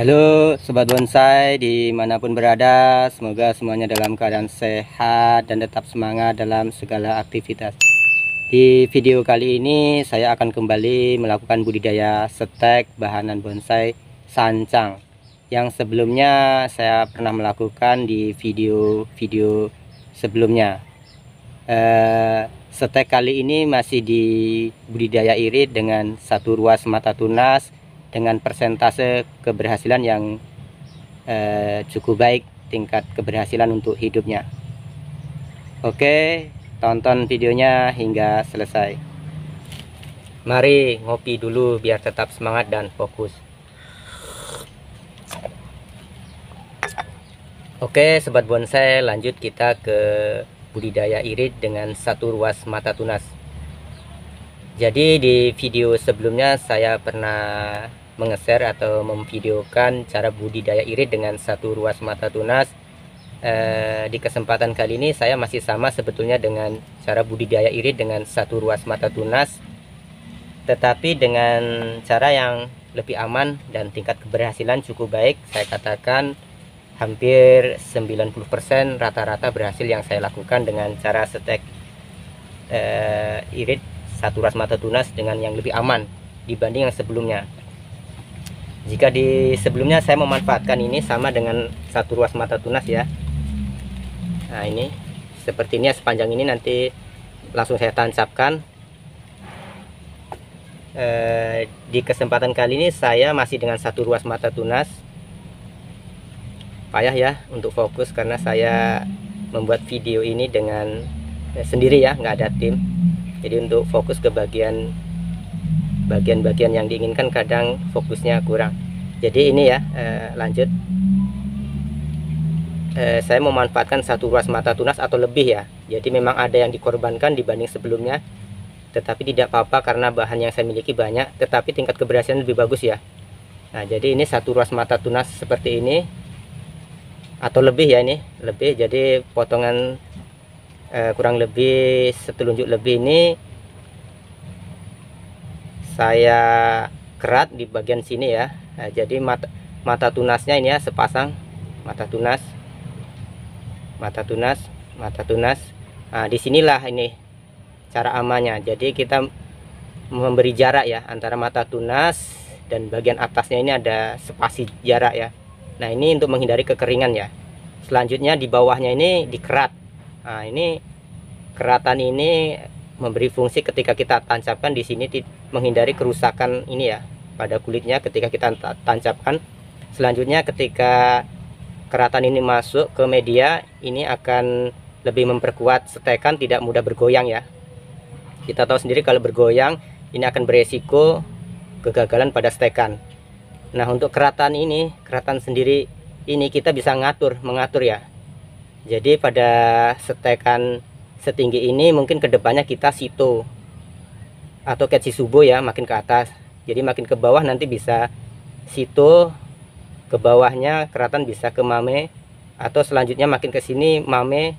Halo Sobat Bonsai dimanapun berada, semoga semuanya dalam keadaan sehat dan tetap semangat dalam segala aktivitas. Di video kali ini saya akan kembali melakukan budidaya stek bahanan bonsai sancang yang sebelumnya saya pernah melakukan di video-video sebelumnya. Stek kali ini masih di budidaya irit dengan satu ruas mata tunas dengan persentase keberhasilan yang cukup baik, tingkat keberhasilan untuk hidupnya. Oke, tonton videonya hingga selesai. Mari ngopi dulu biar tetap semangat dan fokus. Oke Sobat Bonsai, lanjut kita ke budidaya irit dengan satu ruas mata tunas. Jadi di video sebelumnya saya pernah mengeser atau memvideokan cara budidaya irit dengan satu ruas mata tunas. Di kesempatan kali ini saya masih sama sebetulnya dengan cara budidaya irit dengan satu ruas mata tunas, tetapi dengan cara yang lebih aman dan tingkat keberhasilan cukup baik. Saya katakan hampir 90% rata-rata berhasil yang saya lakukan dengan cara stek irit satu ruas mata tunas dengan yang lebih aman dibanding yang sebelumnya. Jika di sebelumnya saya memanfaatkan ini sama dengan satu ruas mata tunas ya. Nah ini seperti ini ya, sepanjang ini nanti langsung saya tancapkan. Di kesempatan kali ini saya masih dengan satu ruas mata tunas. Payah ya untuk fokus karena saya membuat video ini dengan sendiri ya, nggak ada tim. Jadi untuk fokus ke bagian-bagian yang diinginkan kadang fokusnya kurang. Jadi ini ya, lanjut. Saya memanfaatkan satu ruas mata tunas atau lebih ya. Jadi memang ada yang dikorbankan dibanding sebelumnya, tetapi tidak apa-apa karena bahan yang saya miliki banyak, tetapi tingkat keberhasilan lebih bagus ya. Nah jadi ini satu ruas mata tunas seperti ini atau lebih ya, ini lebih. Jadi potongan kurang lebih setelunjuk lebih ini saya kerat di bagian sini ya. Nah, jadi mata tunasnya ini ya, sepasang mata tunas. Nah, disinilah ini cara amannya. Jadi kita memberi jarak ya antara mata tunas dan bagian atasnya ini ada spasi jarak ya. Nah ini untuk menghindari kekeringan ya. Selanjutnya di bawahnya ini dikerat. Nah ini keratan ini memberi fungsi ketika kita tancapkan di sini menghindari kerusakan ini ya pada kulitnya ketika kita tancapkan. Selanjutnya ketika keratan ini masuk ke media ini akan lebih memperkuat stekan, tidak mudah bergoyang ya. Kita tahu sendiri kalau bergoyang ini akan beresiko kegagalan pada stekan. Nah untuk keratan ini, keratan sendiri ini kita bisa mengatur ya. Jadi pada stekan setinggi ini mungkin kedepannya kita sito atau ketsisubo ya, makin ke atas. Jadi makin ke bawah nanti bisa sito, ke bawahnya keratan bisa ke mame, atau selanjutnya makin ke sini mame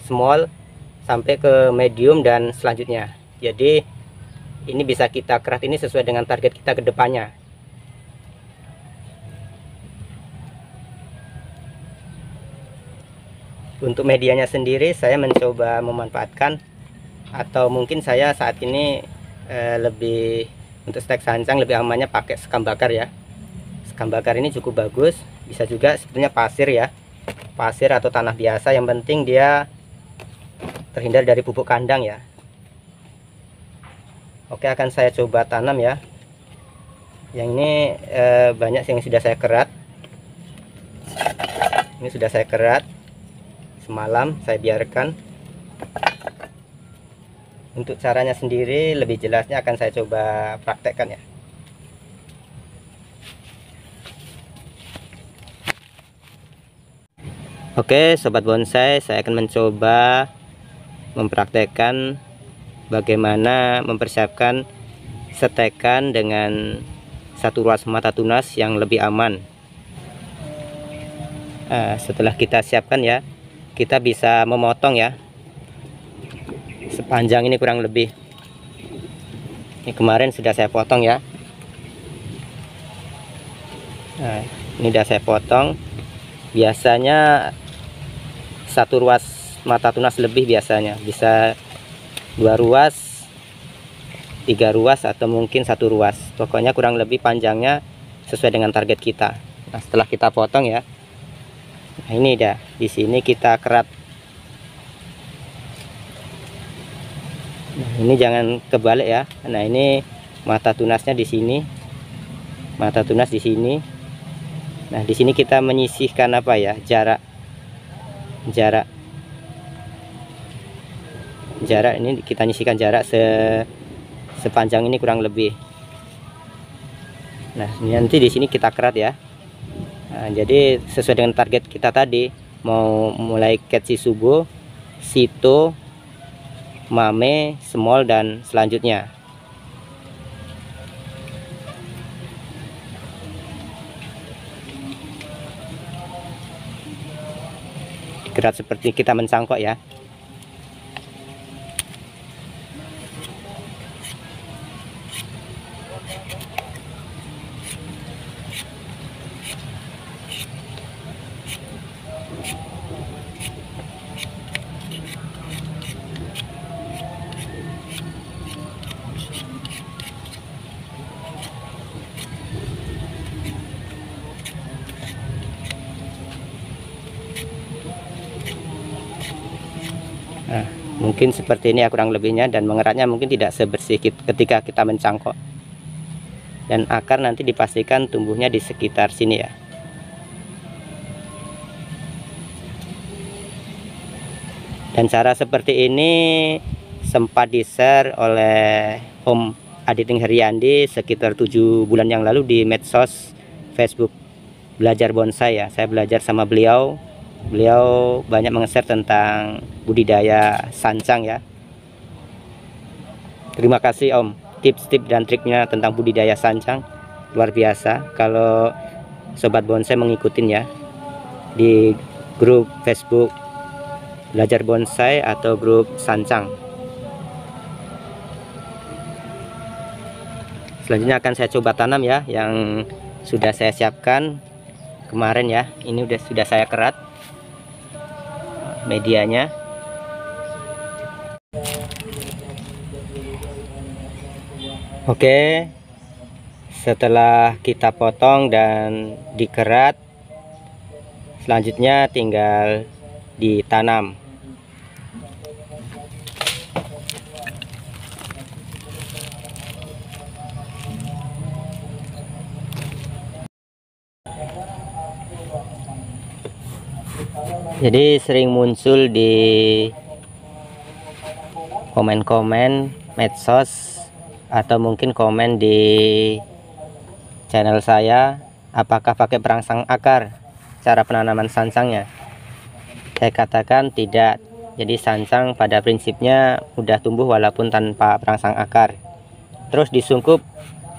small sampai ke medium dan selanjutnya. Jadi ini bisa kita kerat ini sesuai dengan target kita ke depannya. Untuk medianya sendiri saya mencoba memanfaatkan, atau mungkin saya saat ini lebih untuk stek sancang lebih amannya pakai sekam bakar ya. Sekam bakar ini cukup bagus, bisa juga sebetulnya pasir ya, pasir atau tanah biasa, yang penting dia terhindar dari pupuk kandang ya. Oke, akan saya coba tanam ya. Yang ini banyak yang sudah saya kerat. Ini sudah saya kerat semalam, saya biarkan. Untuk caranya sendiri lebih jelasnya akan saya coba praktekkan ya. Oke Sobat Bonsai, saya akan mencoba mempraktekkan bagaimana mempersiapkan stekan dengan satu ruas mata tunas yang lebih aman. Setelah kita siapkan ya, kita bisa memotong ya, sepanjang ini kurang lebih. Ini kemarin sudah saya potong ya. Nah, ini udah saya potong. Biasanya satu ruas mata tunas lebih, biasanya bisa 2 ruas, 3 ruas, atau mungkin 1 ruas. Pokoknya kurang lebih panjangnya sesuai dengan target kita. Nah, setelah kita potong ya, nah ini dah, di sini kita kerat. Nah, ini jangan kebalik ya. Nah, ini mata tunasnya di sini, mata tunas di sini. Nah, di sini kita menyisihkan apa ya, jarak ini kita nyisihkan jarak sepanjang ini kurang lebih. Nah, ini nanti di sini kita kerat ya. Nah, jadi sesuai dengan target kita tadi, mau mulai Ketsi Subo, Sito, Mame, Small, dan selanjutnya. Kerat seperti kita mencangkok ya. Nah, mungkin seperti ini ya kurang lebihnya, dan mengeratnya mungkin tidak sebersih ketika kita mencangkok. Dan akar nanti dipastikan tumbuhnya di sekitar sini ya. Dan cara seperti ini sempat di-share oleh Om Aditing Heriandi sekitar 7 bulan yang lalu di medsos Facebook Belajar Bonsai ya. Saya belajar sama beliau. Beliau banyak meng-share tentang budidaya sancang ya. Terima kasih Om, tips-tips dan triknya tentang budidaya sancang luar biasa. Kalau sobat bonsai mengikutin ya, di grup Facebook Belajar Bonsai atau grup sancang. Selanjutnya akan saya coba tanam ya, yang sudah saya siapkan kemarin ya. Ini sudah saya kerat medianya. Oke, setelah kita potong dan dikerat, selanjutnya tinggal ditanam. Jadi sering muncul di komen-komen medsos atau mungkin komen di channel saya, apakah pakai perangsang akar cara penanaman sancangnya. Saya katakan tidak. Jadi sancang pada prinsipnya udah tumbuh walaupun tanpa perangsang akar. Terus disungkup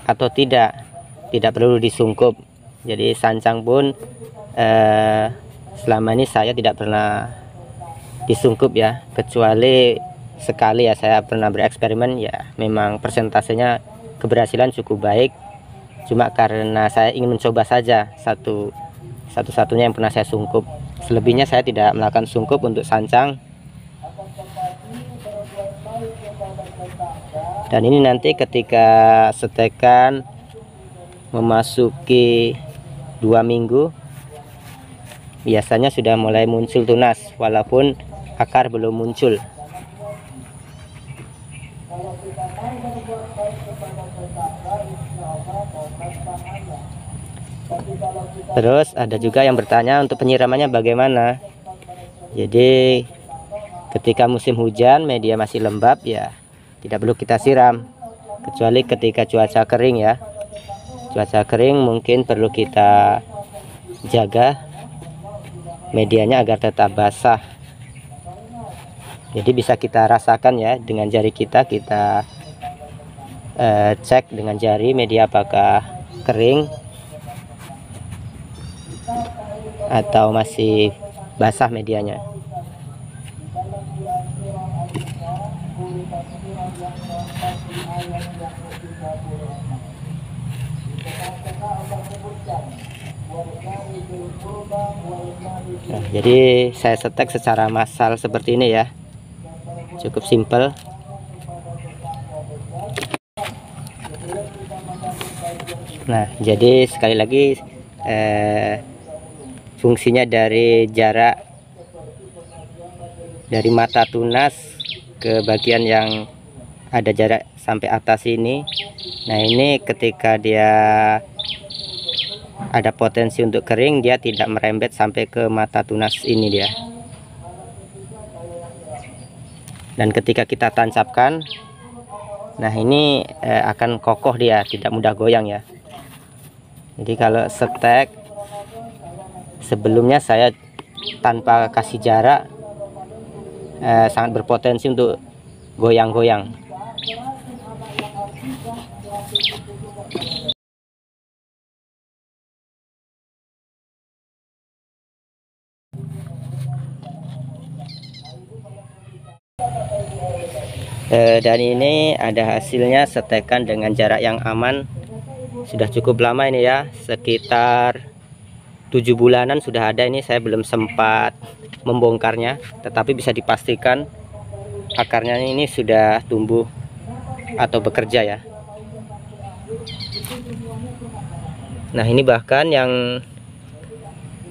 atau tidak perlu disungkup. Jadi sancang pun selama ini saya tidak pernah disungkup ya, kecuali sekali ya saya pernah bereksperimen ya, memang persentasenya keberhasilan cukup baik, cuma karena saya ingin mencoba saja, satu-satunya yang pernah saya sungkup. Selebihnya saya tidak melakukan sungkup untuk sancang. Dan ini nanti ketika setekan memasuki 2 minggu biasanya sudah mulai muncul tunas walaupun akar belum muncul. Terus ada juga yang bertanya untuk penyiramannya bagaimana. Jadi ketika musim hujan media masih lembab ya tidak perlu kita siram, kecuali ketika cuaca kering ya. Cuaca kering mungkin perlu kita jaga medianya agar tetap basah. Jadi bisa kita rasakan ya dengan jari kita cek dengan jari media apakah kering atau masih basah medianya. Nah, jadi saya setek secara massal seperti ini ya, cukup simpel. Nah, jadi sekali lagi fungsinya dari jarak dari mata tunas ke bagian yang ada jarak sampai atas ini. Nah, ini ketika dia ada potensi untuk kering, dia tidak merembet sampai ke mata tunas ini dia. Dan ketika kita tancapkan, nah ini akan kokoh, dia tidak mudah goyang ya. Jadi kalau setek sebelumnya saya tanpa kasih jarak sangat berpotensi untuk goyang-goyang. Dan ini ada hasilnya, setekan dengan jarak yang aman. Sudah cukup lama ini ya, sekitar 7 bulanan sudah ada ini. Saya belum sempat membongkarnya, tetapi bisa dipastikan akarnya ini sudah tumbuh atau bekerja ya. Nah, ini bahkan yang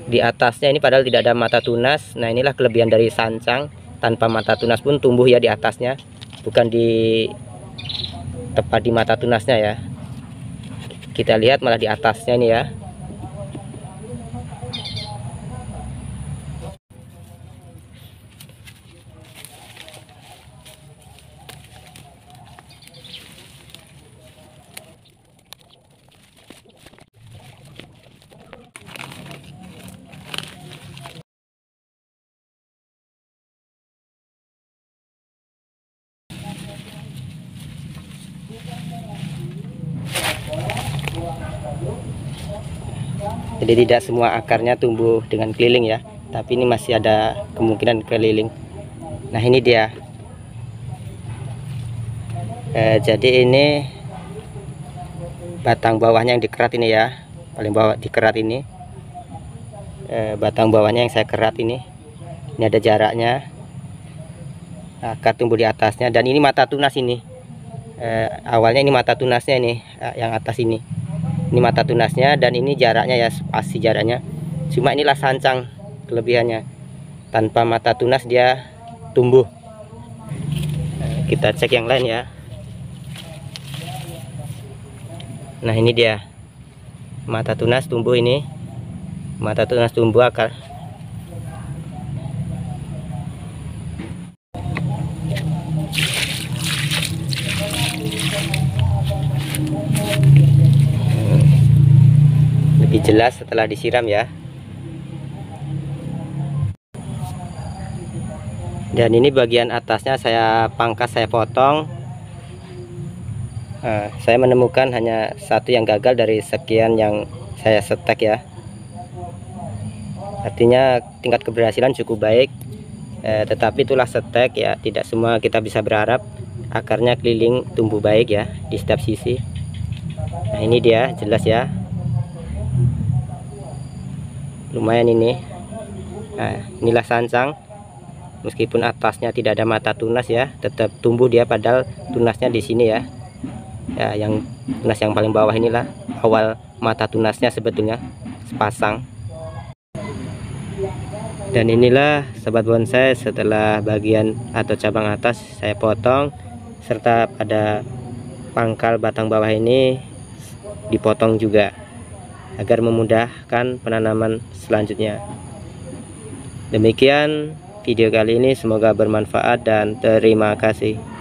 di atasnya ini padahal tidak ada mata tunas. Nah, inilah kelebihan dari sancang, tanpa mata tunas pun tumbuh ya di atasnya, bukan di tepat di mata tunasnya ya. Kita lihat malah di atasnya ini ya. Jadi tidak semua akarnya tumbuh dengan keliling ya, tapi ini masih ada kemungkinan keliling. Nah, ini dia. Jadi ini batang bawahnya yang dikerat ini ya, paling bawah dikerat ini. Batang bawahnya yang saya kerat ini ada jaraknya. Akar tumbuh di atasnya, dan ini mata tunas ini. Awalnya ini mata tunasnya ini, yang atas ini. Ini mata tunasnya, dan ini jaraknya ya, spasi jaraknya. Cuma inilah sancang kelebihannya, tanpa mata tunas dia tumbuh. Kita cek yang lain ya. Nah, ini dia mata tunas tumbuh ini, mata tunas tumbuh akar. Lebih jelas setelah disiram ya. Dan ini bagian atasnya saya pangkas, saya potong. Saya menemukan hanya satu yang gagal dari sekian yang saya setek ya. Artinya tingkat keberhasilan cukup baik, tetapi itulah setek ya, tidak semua kita bisa berharap akarnya keliling tumbuh baik ya di setiap sisi. Nah, ini dia jelas ya, lumayan ini. Nah, inilah sancang, meskipun atasnya tidak ada mata tunas ya, tetap tumbuh dia, padahal tunasnya di sini ya. Ya, yang tunas yang paling bawah inilah awal mata tunasnya sebetulnya, sepasang. Dan inilah sobat bonsai, setelah bagian atau cabang atas saya potong, serta pada pangkal batang bawah ini dipotong juga, agar memudahkan penanaman selanjutnya. Demikian video kali ini, semoga bermanfaat dan terima kasih.